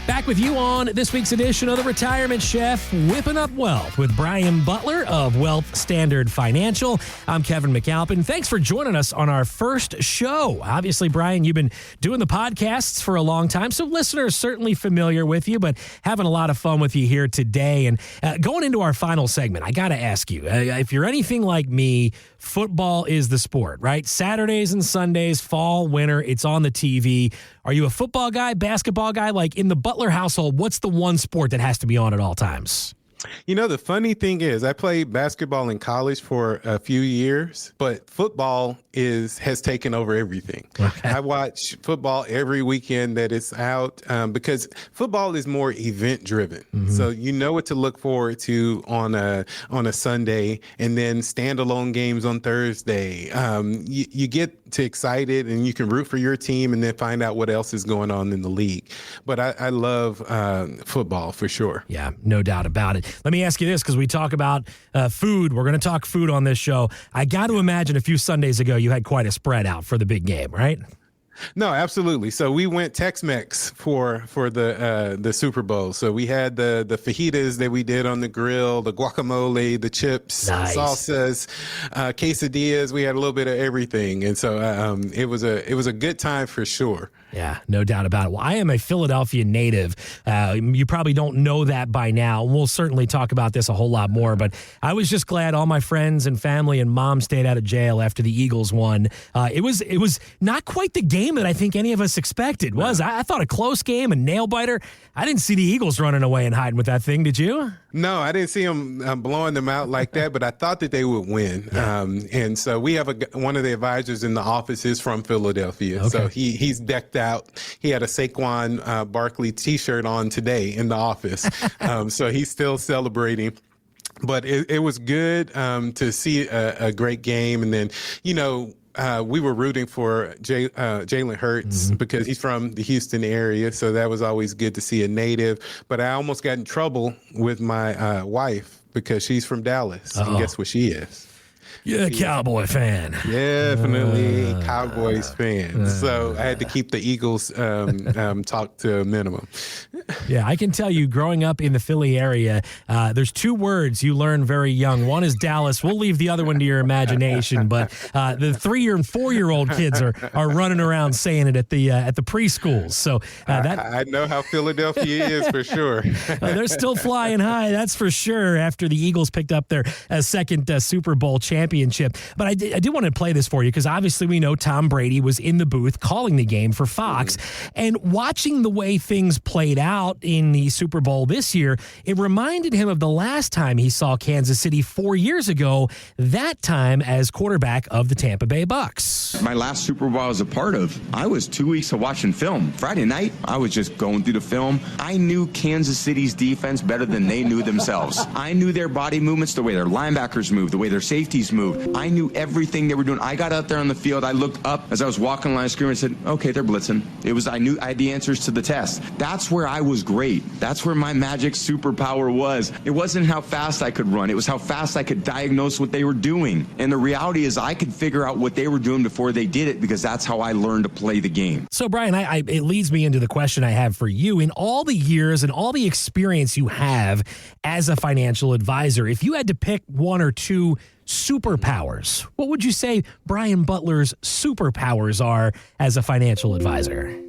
Back with you on this week's edition of The Retirement Chef, Whipping Up Wealth with Brian Butler of Wealth Standard Financial. I'm Kevin McAlpin. Thanks for joining us on our first show. Obviously, Brian, you've been doing the podcasts for a long time, so listeners certainly familiar with you, but having a lot of fun with you here today. And going into our final segment, I got to ask you, if you're anything like me, football is the sport, right? Saturdays and Sundays, fall, winter, it's on the TV. Are you a football guy, basketball guy? Like in the Butler household, what's the one sport that has to be on at all times? You know, the funny thing is I played basketball in college for a few years, but football has taken over everything. Okay. I watch football every weekend that it's out because football is more event driven. Mm-hmm. So you know what to look forward to on a Sunday, and then standalone games on Thursday. You get too excited and you can root for your team and then find out what else is going on in the league. But I love football for sure. Yeah, no doubt about it. Let me ask you this, because we talk about food. We're going to talk food on this show. I got to imagine a few Sundays ago you had quite a spread out for the big game, right? No, absolutely. So we went Tex-Mex for the Super Bowl. So we had the fajitas that we did on the grill, the guacamole, the chips, nice. Salsas, quesadillas. We had a little bit of everything, and so it was a good time for sure. Yeah, no doubt about it. Well, I am a Philadelphia native. You probably don't know that by now. We'll certainly talk about this a whole lot more, but I was just glad all my friends and family and mom stayed out of jail after the Eagles won. It was not quite the game that I think any of us expected. Was I thought a close game, a nail biter. I didn't see the Eagles running away and hiding with that thing. Did you? No, I didn't see them blowing them out like that, but I thought that they would win. Yeah. And so we have one of the advisors in the office is from Philadelphia. Okay. So he's decked out. He had a Saquon Barkley T-shirt on today in the office. So he's still celebrating. But it was good to see a great game. And then, we were rooting for Jalen Hurts because he's from the Houston area. So that was always good to see a native. But I almost got in trouble with my wife because she's from Dallas. And guess what she is? You're a Cowboy fan. Definitely Cowboys fan. So I had to keep the Eagles talk to a minimum. Yeah, I can tell you growing up in the Philly area, there's two words you learn very young. One is Dallas. We'll leave the other one to your imagination. But the 3-year and 4-year-old kids are running around saying it at the preschools. So I know how Philadelphia is for sure. They're still flying high, that's for sure, after the Eagles picked up their second Super Bowl championship. But I do want to play this for you because obviously we know Tom Brady was in the booth calling the game for Fox. And watching the way things played out in the Super Bowl this year, it reminded him of the last time he saw Kansas City 4 years ago, that time as quarterback of the Tampa Bay Bucks. My last Super Bowl I was a part of, I was 2 weeks of watching film. Friday night, I was just going through the film. I knew Kansas City's defense better than they knew themselves. I knew their body movements, the way their linebackers moved, the way their safeties moved. I knew everything they were doing. I got out there on the field. I looked up as I was walking the line of scrimmage and said, okay, they're blitzing. I knew I had the answers to the test. That's where I was great. That's where my magic superpower was. It wasn't how fast I could run. It was how fast I could diagnose what they were doing. And the reality is I could figure out what they were doing before they did it because that's how I learned to play the game. So, Brian, it leads me into the question I have for you. In all the years and all the experience you have as a financial advisor, if you had to pick one or two superpowers, what would you say Brian Butler's superpowers are as a financial advisor?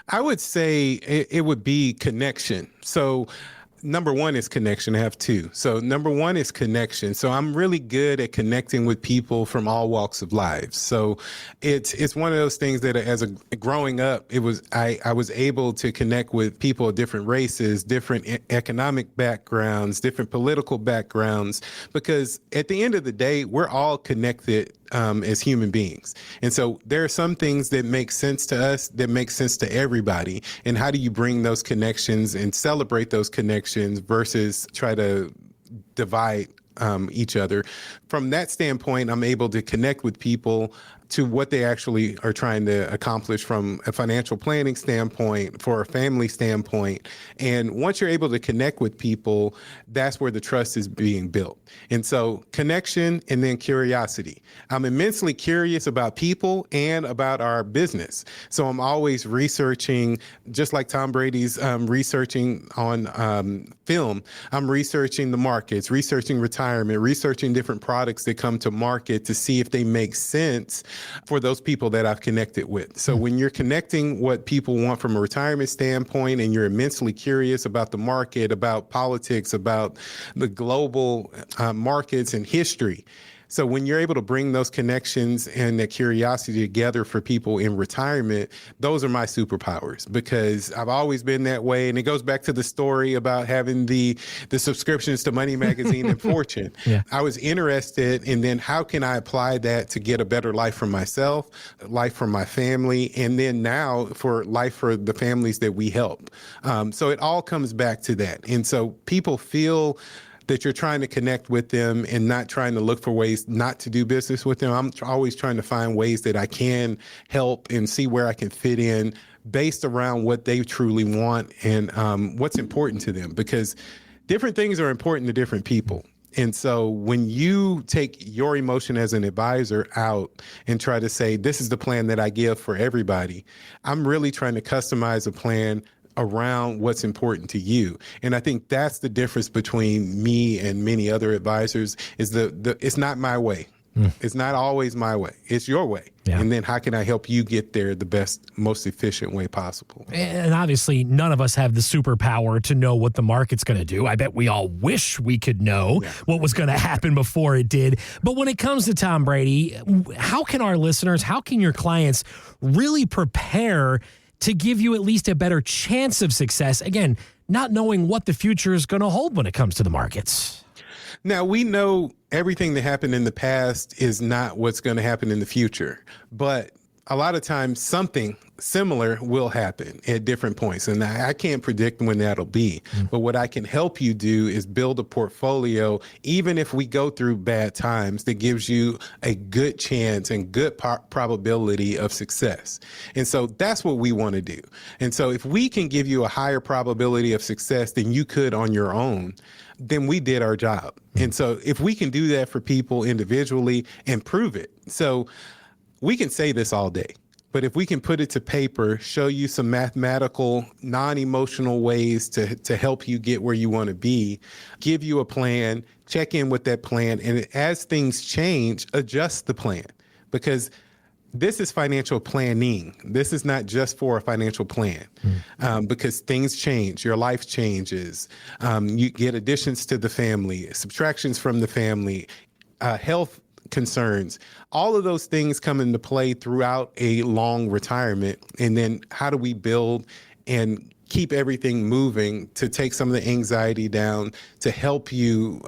I would say it would be connection. So number one is connection. I have two. So number one is connection. So I'm really good at connecting with people from all walks of life. So it's one of those things that growing up, I was able to connect with people of different races, different economic backgrounds, different political backgrounds, because at the end of the day, we're all connected as human beings. And so there are some things that make sense to us that make sense to everybody. And how do you bring those connections and celebrate those connections versus try to divide each other? From that standpoint, I'm able to connect with people to what they actually are trying to accomplish from a financial planning standpoint, for a family standpoint. And once you're able to connect with people, that's where the trust is being built. And so connection and then curiosity. I'm immensely curious about people and about our business. So I'm always researching, just like Tom Brady's researching on film. I'm researching the markets, researching retirement, researching different products that come to market to see if they make sense for those people that I've connected with. So when you're connecting what people want from a retirement standpoint, and you're immensely curious about the market, about politics, about the global markets and history. So when you're able to bring those connections and that curiosity together for people in retirement, those are my superpowers, because I've always been that way. And it goes back to the story about having the subscriptions to Money Magazine and Fortune. Yeah. I was interested in then how can I apply that to get a better life for myself, life for my family, and then now for life for the families that we help. So it all comes back to that. And so people feel that you're trying to connect with them and not trying to look for ways not to do business with them. I'm always trying to find ways that I can help and see where I can fit in based around what they truly want and what's important to them, because different things are important to different people. And so when you take your emotion as an advisor out and try to say, this is the plan that I give for everybody, I'm really trying to customize a plan around what's important to you. And I think that's the difference between me and many other advisors is it's not my way. It's not always my way. It's your way. Yeah. And then how can I help you get there the best, most efficient way possible? And obviously, none of us have the superpower to know what the market's going to do. I bet we all wish we could know what was going to happen before it did. But when it comes to Tom Brady, how can our listeners, how can your clients really prepare to give you at least a better chance of success? Again, not knowing what the future is going to hold when it comes to the markets. Now, we know everything that happened in the past is not what's going to happen in the future, but a lot of times something similar will happen at different points. And I can't predict when that'll be. But what I can help you do is build a portfolio, even if we go through bad times, that gives you a good chance and good probability of success. And so that's what we want to do. And so if we can give you a higher probability of success than you could on your own, then we did our job. And so if we can do that for people individually and prove it. So we can say this all day, but if we can put it to paper, show you some mathematical, non-emotional ways to help you get where you want to be, give you a plan, check in with that plan, and as things change, adjust the plan. Because this is financial planning. This is not just for a financial plan, because things change. Your life changes. You get additions to the family, subtractions from the family, health concerns. All of those things come into play throughout a long retirement. And then how do we build and keep everything moving to take some of the anxiety down, to help you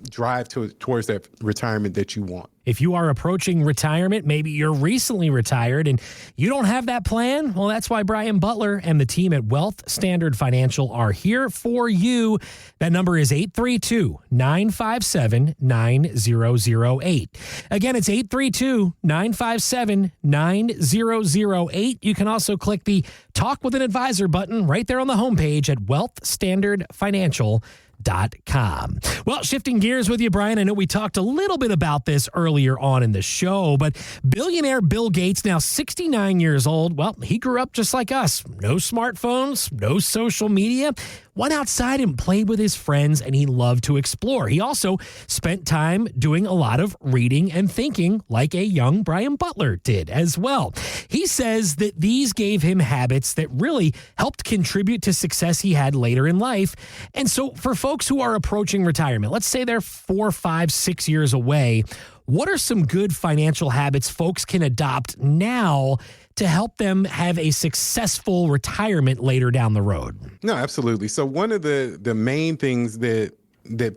drive towards that retirement that you want? If you are approaching retirement, maybe you're recently retired and you don't have that plan, well, that's why Brian Butler and the team at Wealth Standard Financial are here for you. That number is 832-957-9008. Again, it's 832-957-9008. You can also click the Talk with an Advisor button right there on the homepage at wealthstandardfinancial.com. Well, shifting gears with you, Brian, I know we talked a little bit about this earlier on in the show, but billionaire Bill Gates, now 69 years old, well, he grew up just like us. No smartphones, no social media. Went outside and played with his friends, and he loved to explore. He also spent time doing a lot of reading and thinking like a young Brian Butler did as well. He says that these gave him habits that really helped contribute to success he had later in life. And so for folks who are approaching retirement, let's say they're 4, 5, 6 years away, what are some good financial habits folks can adopt now to help them have a successful retirement later down the road? No, absolutely. So one of the main things that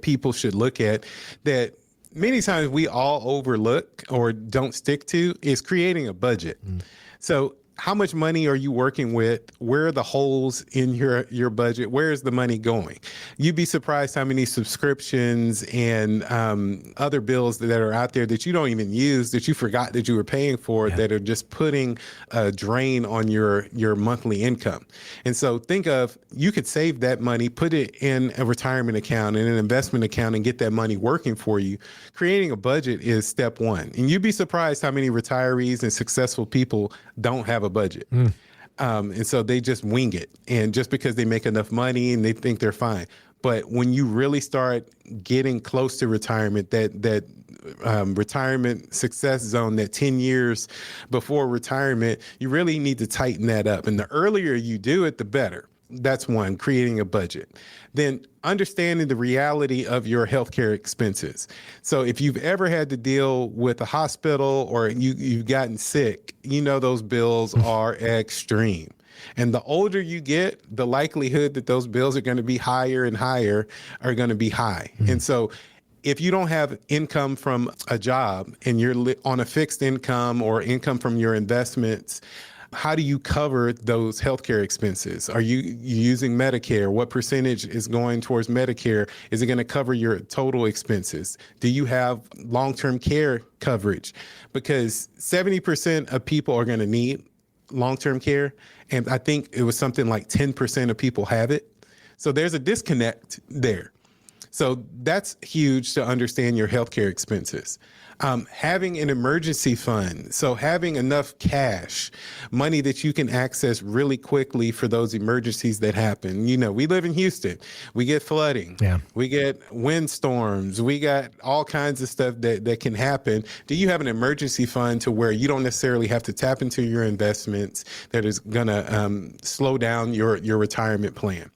people should look at that many times we all overlook or don't stick to is creating a budget. So how much money are you working with? Where are the holes in your budget? Where is the money going? You'd be surprised how many subscriptions and other bills that are out there that you don't even use, that you forgot that you were paying for, that are just putting a drain on your monthly income. And so think of, you could save that money, put it in a retirement account and an investment account and get that money working for you. Creating a budget is step one. And you'd be surprised how many retirees and successful people don't have a budget. And so they just wing it. And just because they make enough money and they think they're fine. But when you really start getting close to retirement, that retirement success zone, that 10 years before retirement, you really need to tighten that up. And the earlier you do it, the better. That's one, creating a budget. Then understanding the reality of your healthcare expenses. So if you've ever had to deal with a hospital or you've gotten sick, you know those bills are extreme. And the older you get, the likelihood that those bills are going to be higher and higher are going to be high. And so if you don't have income from a job and you're on a fixed income or income from your investments, how do you cover those healthcare expenses? Are you using Medicare? What percentage is going towards Medicare? Is it going to cover your total expenses? Do you have long-term care coverage? Because 70% of people are going to need long-term care. And I think it was something like 10% of people have it. So there's a disconnect there. So that's huge to understand your healthcare expenses. Having an emergency fund, so having enough cash, money that you can access really quickly for those emergencies that happen. You know, we live in Houston. We get flooding. We get windstorms. We got all kinds of stuff that can happen. Do you have an emergency fund to where you don't necessarily have to tap into your investments that is going to slow down your retirement plan?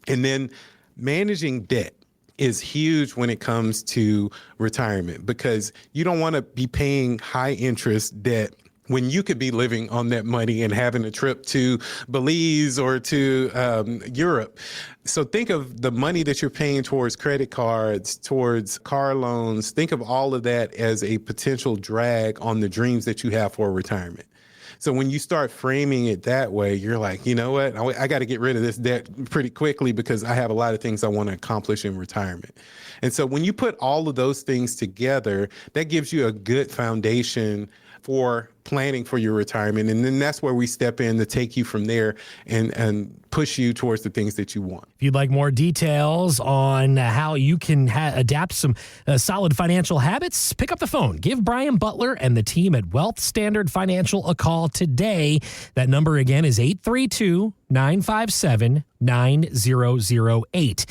And then managing debt is huge when it comes to retirement, because you don't want to be paying high interest debt when you could be living on that money and having a trip to Belize or to Europe. So think of the money that you're paying towards credit cards, towards car loans. Think of all of that as a potential drag on the dreams that you have for retirement. So when you start framing it that way, you're like, you know what, I got to get rid of this debt pretty quickly because I have a lot of things I want to accomplish in retirement. And so when you put all of those things together, that gives you a good foundation for planning for your retirement. And then that's where we step in to take you from there and push you towards the things that you want. If you'd like more details on how you can adapt some solid financial habits, pick up the phone. Give Brian Butler and the team at Wealth Standard Financial a call today. That number again is 832-957-9008.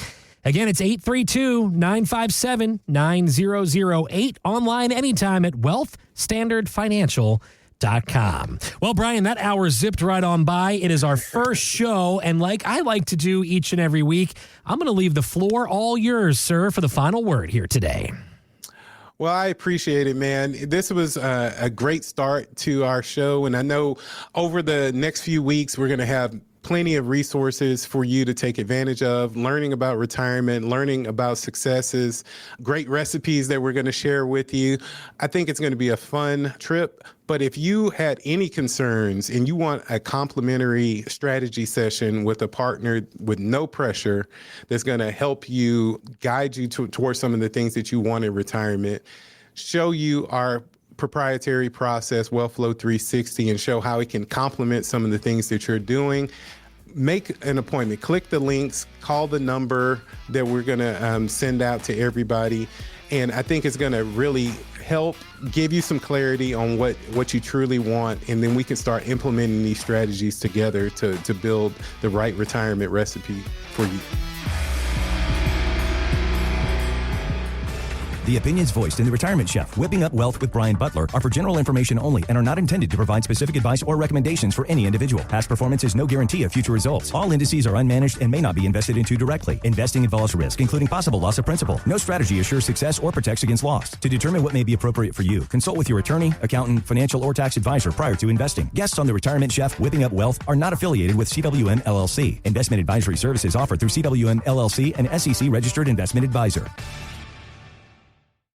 Again, it's 832-957-9008. Online anytime at wealthstandardfinancial.com. Well, Brian, that hour zipped right on by. It is our first show, and like I like to do each and every week, I'm going to leave the floor all yours, sir, for the final word here today. Well, I appreciate it, man. This was a great start to our show, and I know over the next few weeks we're going to have plenty of resources for you to take advantage of, learning about retirement, learning about successes, great recipes that we're going to share with you. I think it's going to be a fun trip. But if you had any concerns and you want a complimentary strategy session with a partner with no pressure that's going to help you, guide you towards some of the things that you want in retirement, show you our proprietary process, WealthFlow 360, and show how it can complement some of the things that you're doing, make an appointment. Click the links, call the number that we're going to send out to everybody. And I think it's going to really help give you some clarity on what you truly want. And then we can start implementing these strategies together to build the right retirement recipe for you. The opinions voiced in The Retirement Chef, Whipping Up Wealth with Brian Butler, are for general information only and are not intended to provide specific advice or recommendations for any individual. Past performance is no guarantee of future results. All indices are unmanaged and may not be invested into directly. Investing involves risk, including possible loss of principal. No strategy assures success or protects against loss. To determine what may be appropriate for you, consult with your attorney, accountant, financial, or tax advisor prior to investing. Guests on The Retirement Chef, Whipping Up Wealth are not affiliated with CWM LLC. Investment advisory services offered through CWM LLC, an SEC registered investment advisor.